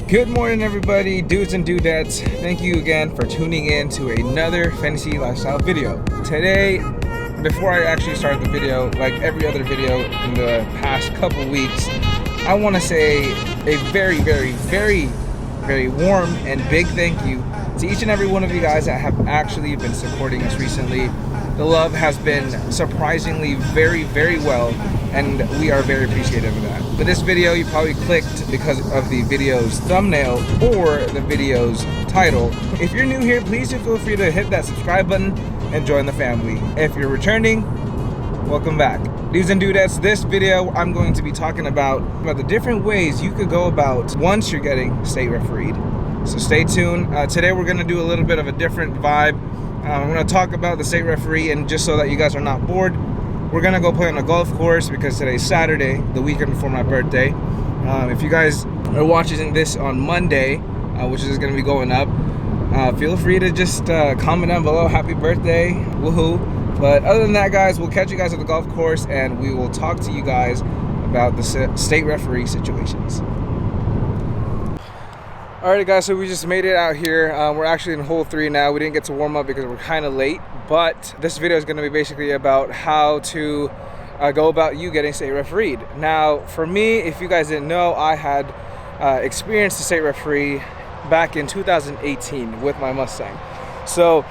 Good morning, everybody, dudes and dudettes. Thank you again for tuning in to another Finessy lifestyle video. Today, before I actually start the video, like every other video in the past couple weeks, I want to say a very warm and big thank you to each and every one of you guys that have actually been supporting us recently. The love has been surprisingly very well, and we are very appreciative of that. But this video, you probably clicked because of the video's thumbnail or the video's title. If you're new here, please do feel free to hit that subscribe button and join the family. If you're returning, welcome back. Dudes and dudettes, this video I'm going to be talking about the different ways you could go about once you're getting state refereed. So stay tuned. Today we're going to do a little bit of a different vibe. I'm going to talk about the state referee, and just so that you guys are not bored, we're going to go play on a golf course because today's Saturday, the weekend before my birthday. If you guys are watching this on Monday, which is going to be going up, feel free to just comment down below, happy birthday, woohoo. But other than that, guys, we'll catch you guys at the golf course and we will talk to you guys about the state referee situations. Alright guys, so we just made it out here. We're actually in hole 3 now. We didn't get to warm up because we're kind of late, but this video is going to be basically about how to go about you getting state refereed. Now, for me, if you guys didn't know, I had experienced the state referee back in 2018 with my Mustang. So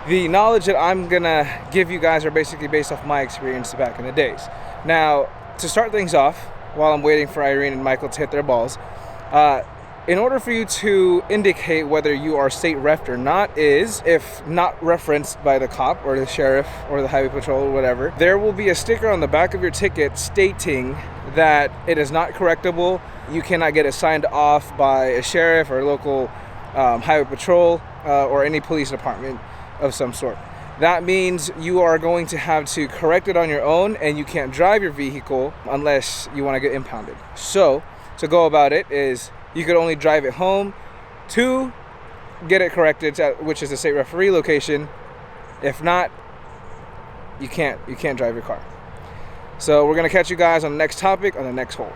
the knowledge that I'm gonna give you guys are basically based off my experience back in the days. Now, to start things off, while I'm waiting for Irene and Michael to hit their balls, in order for you to indicate whether you are state refed or not is, if not referenced by the cop or the sheriff or the highway patrol or whatever, there will be a sticker on the back of your ticket stating that it is not correctable. You cannot get it signed off by a sheriff or a local highway patrol or any police department of some sort. That means you are going to have to correct it on your own, and you can't drive your vehicle unless you want to get impounded. So to go about it is, you could only drive it home to get it corrected, which is the state referee location. If not, you can't drive your car. So we're gonna catch you guys on the next topic on the next hole.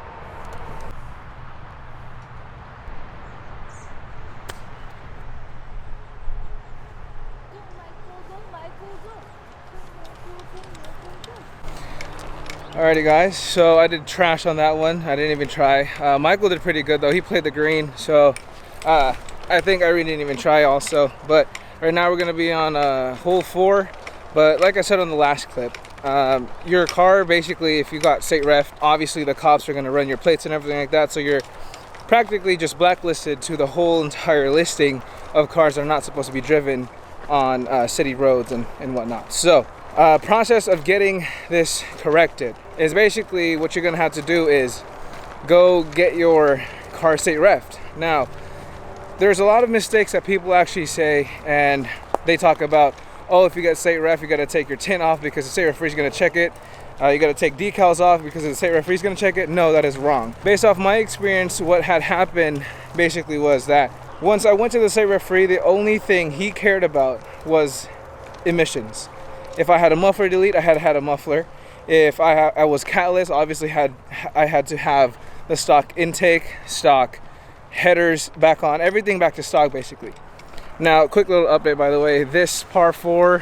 Alrighty guys, so I did trash on that one. I didn't even try. Michael did pretty good though. He played the green, so I think Irene didn't even try also. But right now we're gonna be on hole 4. But like I said on the last clip, your car, basically, if you got state ref, obviously the cops are gonna run your plates and everything like that. So you're practically just blacklisted to the whole entire listing of cars that are not supposed to be driven on city roads and whatnot. So process of getting this corrected is basically what you're gonna have to do is go get your car state refed. Now, there's a lot of mistakes that people actually say, and they talk about, oh, if you get state ref, you gotta take your tint off because the state referee's gonna check it. You gotta take decals off because the state referee's gonna check it. No, that is wrong. Based off my experience, what had happened basically was that once I went to the state referee, the only thing he cared about was emissions. If I had a muffler delete, I had a muffler. If I was catless, obviously I had to have the stock intake, stock headers back on, everything back to stock basically. Now, quick little update by the way, this hole 4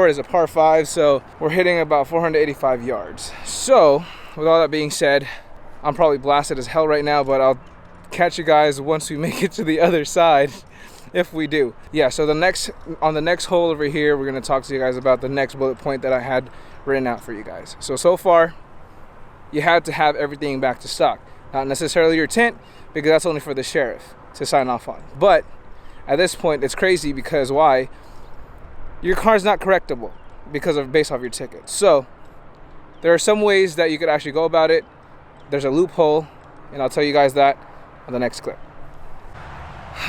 is a par 5, so we're hitting about 485 yards. So, with all that being said, I'm probably blasted as hell right now, but I'll catch you guys once we make it to the other side. If we do. Yeah, so on the next hole over here, we're going to talk to you guys about the next bullet point that I had written out for you guys. So far, you had to have everything back to stock. Not necessarily your tint, because that's only for the sheriff to sign off on. But at this point, it's crazy because why? Your car's not correctable based off your ticket. So there are some ways that you could actually go about it. There's a loophole, and I'll tell you guys that on the next clip.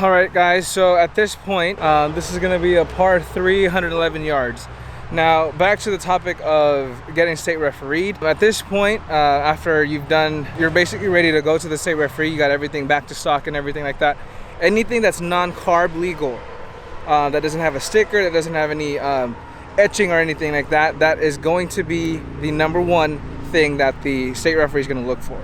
Alright guys, so at this point, this is going to be a par 3, 111 yards. Now, back to the topic of getting state refereed. At this point, after you're basically ready to go to the state referee, you got everything back to stock and everything like that. Anything that's non-carb legal, that doesn't have a sticker, that doesn't have any etching or anything like that, that is going to be the #1 thing that the state referee is going to look for.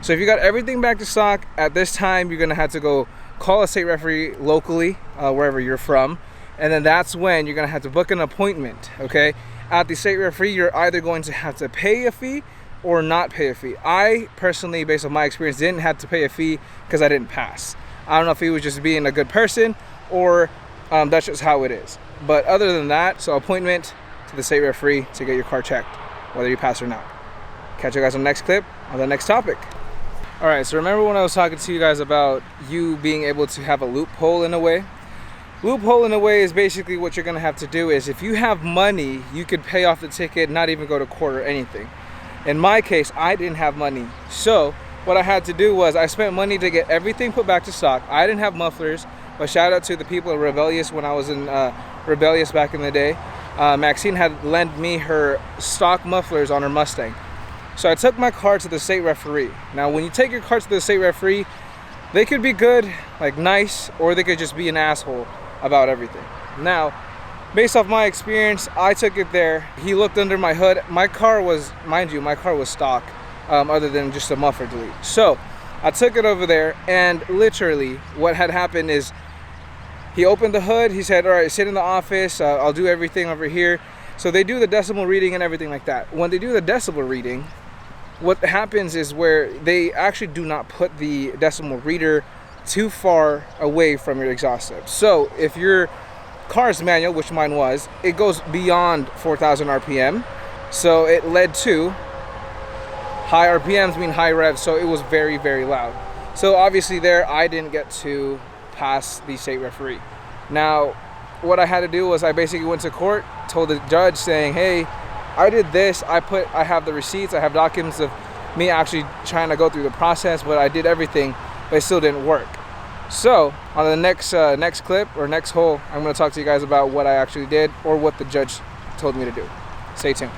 So if you got everything back to stock, at this time you're gonna have to go call a state referee locally, wherever you're from, and then that's when you're gonna have to book an appointment, okay? At the state referee, you're either going to have to pay a fee or not pay a fee. I personally, based on my experience, didn't have to pay a fee because I didn't pass. I don't know if he was just being a good person or that's just how it is. But other than that, so appointment to the state referee to get your car checked, whether you pass or not. Catch you guys on the next clip on the next topic. All right, so remember when I was talking to you guys about you being able to have a loophole in a way? Loophole in a way is basically what you're gonna have to do is if you have money, you could pay off the ticket, not even go to court or anything. In my case, I didn't have money. So what I had to do was I spent money to get everything put back to stock. I didn't have mufflers, but shout out to the people at Rebellious when I was in Rebellious back in the day. Maxine had lent me her stock mufflers on her Mustang. So I took my car to the state referee. Now, when you take your car to the state referee, they could be good, like nice, or they could just be an asshole about everything. Now, based off my experience, I took it there. He looked under my hood. My car was, mind you, my car was stock, other than just a muffler delete. So I took it over there, and literally what had happened is he opened the hood. He said, all right, sit in the office. I'll do everything over here. So they do the decimal reading and everything like that. When they do the decibel reading, what happens is where they actually do not put the decimal reader too far away from your exhaust tip. So if your car is manual, which mine was, it goes beyond 4,000 RPM. So it led to high RPMs mean high revs. So it was very, very loud. So obviously there, I didn't get to pass the state referee. Now, what I had to do was I basically went to court, told the judge saying, hey, I did this, I have the receipts, I have documents of me actually trying to go through the process, but I did everything, but it still didn't work. So on the next clip or next hole, I'm going to talk to you guys about what I actually did or what the judge told me to do. Stay tuned.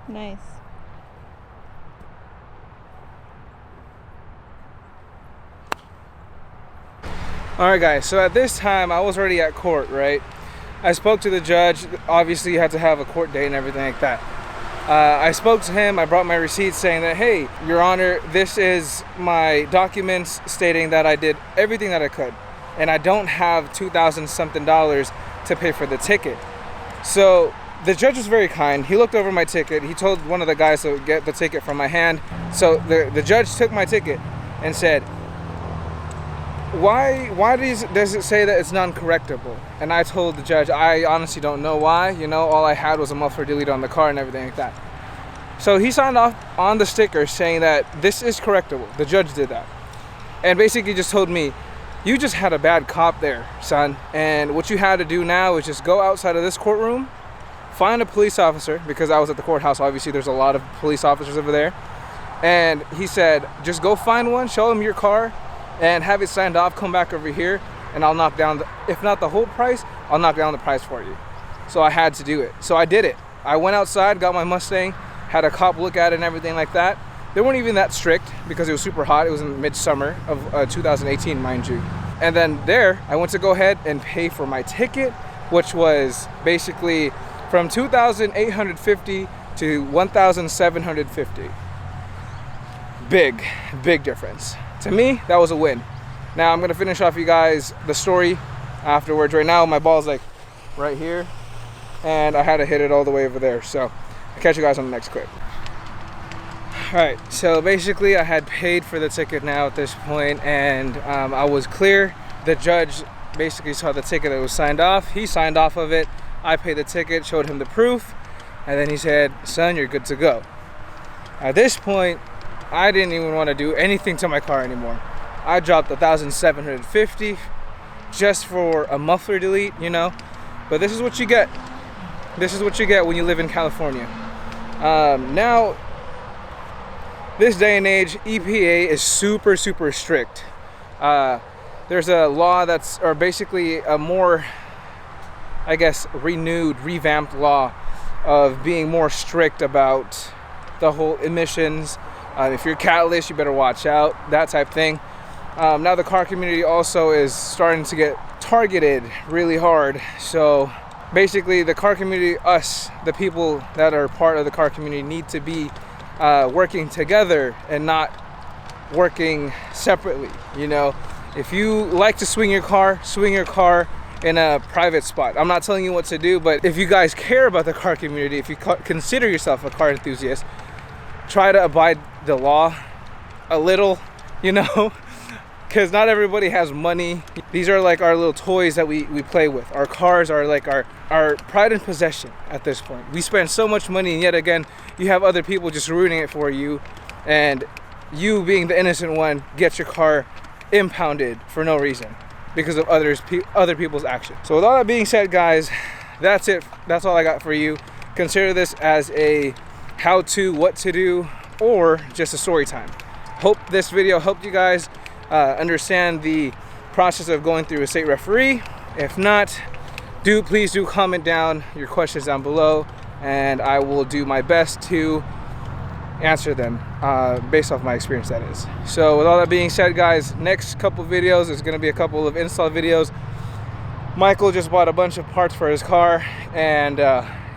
Nice. All right, guys, so at this time I was already at court, right? I spoke to the judge. Obviously you had to have a court date and everything like that. I spoke to him. I brought my receipts saying that, hey, Your Honor, this is my documents stating that I did everything that I could, and I don't have $2,000 something to pay for the ticket. So the judge was very kind. He looked over my ticket. He told one of the guys to get the ticket from my hand. So the judge took my ticket and said, why does it say that it's non-correctable? And I told the judge, I honestly don't know why. You know, all I had was a muffler delete on the car and everything like that. So he signed off on the sticker saying that this is correctable. The judge did that. And basically just told me, you just had a bad cop there, son. And what you had to do now is just go outside of this courtroom, find a police officer, because I was at the courthouse. Obviously, there's a lot of police officers over there. And he said, just go find one, show him your car, and have it signed off, come back over here, and I'll knock down, if not the whole price, I'll knock down the price for you. So I had to do it. So I did it. I went outside, got my Mustang, had a cop look at it and everything like that. They weren't even that strict because it was super hot. It was in midsummer of 2018, mind you. And then there, I went to go ahead and pay for my ticket, which was basically from $2,850 to $1,750. Big difference. To me, that was a win. Now I'm gonna finish off you guys the story afterwards. Right now, my ball's like right here, and I had to hit it all the way over there. So I'll catch you guys on the next clip. All right, so basically I had paid for the ticket now at this point, and I was clear. The judge basically saw the ticket that was signed off. He signed off of it. I paid the ticket, showed him the proof, and then he said, son, you're good to go. At this point, I didn't even want to do anything to my car anymore. I dropped $1,750 just for a muffler delete, you know. But this is what you get. This is what you get when you live in California. Now, this day and age, EPA is super strict. There's a law that's, or basically a more, I guess, revamped law of being more strict about the whole emissions. If you're catalyst, you better watch out, that type thing. Now the car community also is starting to get targeted really hard. So basically the car community, us, the people that are part of the car community, need to be working together and not working separately. You know, if you like to swing your car in a private spot. I'm not telling you what to do, but if you guys care about the car community, if you consider yourself a car enthusiast, try to abide the law a little, you know, because not everybody has money. These are like our little toys that we play with. Our cars are like our pride and possession at this point. We spend so much money, and yet again, you have other people just ruining it for you, and you, being the innocent one, get your car impounded for no reason because of other people's actions. So with all that being said, guys, that's it. That's all I got for you. Consider this as a how-to, what to do, or just a story time. Hope this video helped you guys understand the process of going through a state referee. If not, please do comment down your questions down below, and I will do my best to answer them based off my experience, that is. So with all that being said, guys, next couple videos is going to be a couple of install videos. Michael just bought a bunch of parts for his car, and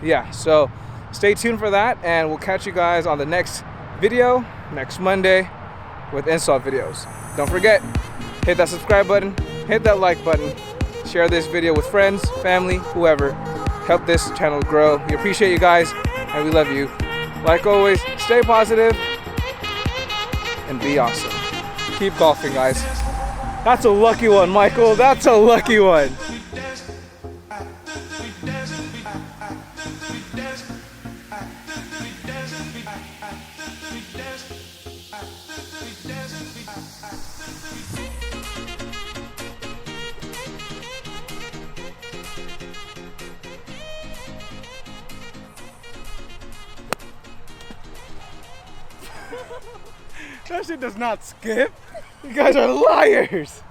yeah, so stay tuned for that, and we'll catch you guys on the next video next Monday with install videos. Don't forget, hit that subscribe button, hit that like button, share this video with friends, family, whoever. Help this channel grow. We appreciate you guys, and we love you. Like always, stay positive and be awesome. Keep golfing, guys. That's a lucky one, Michael. That's a lucky one. That shit does not skip. You guys are liars.